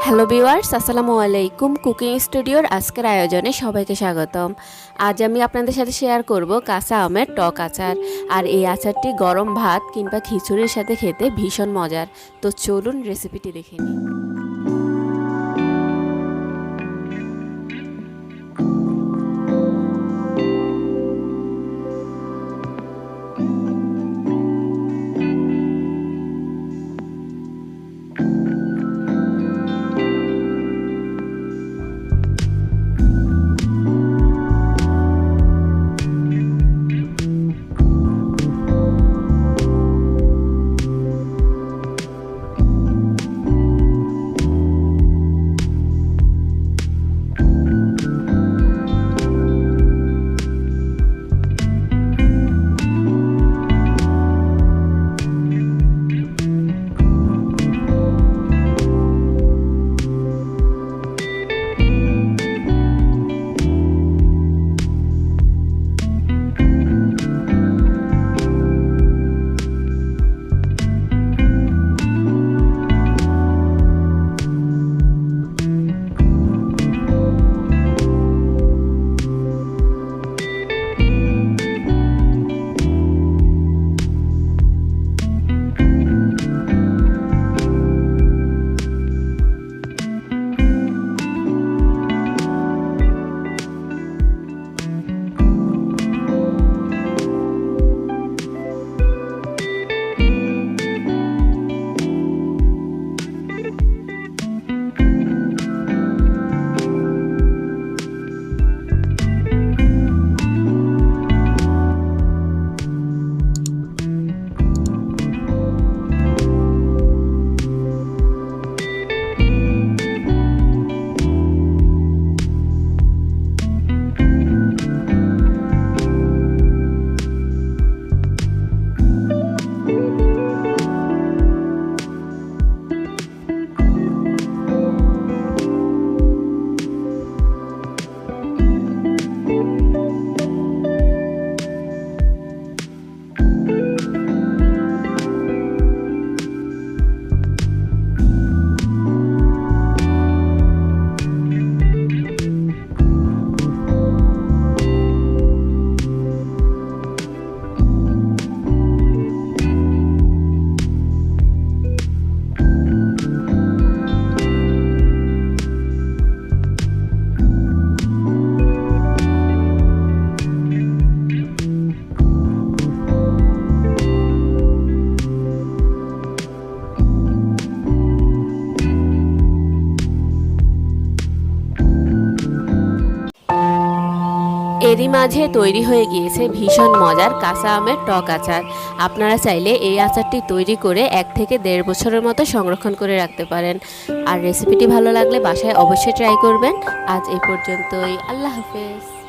Hello viewers, আসসালামু আলাইকুম। Cooking স্টুডিওর আজকের আয়োজনে সবাইকে স্বাগতম। আজ আমি আপনাদের সাথে শেয়ার করব কাঁচা আমের টক আচার। আর এই আচারটি গরম ভাত কিংবা খিচুড়ির সাথে খেতে ভীষণ মজার। তো চলুন রেসিপিটি দেখে নিই। এরই মাঝে তৈরি হয়ে গিয়েছে ভীষণ মজার কাঁচা আমের টক আচার। আপনারা চাইলে এই আচারটি তৈরি করে 1 থেকে 1.5 বছরের মতো সংরক্ষণ করে রাখতে পারেন। আর রেসিপিটি ভালো লাগলে বাসায় অবশ্যই ট্রাই করবেন। আজ এই পর্যন্তই। আল্লাহ হাফেজ।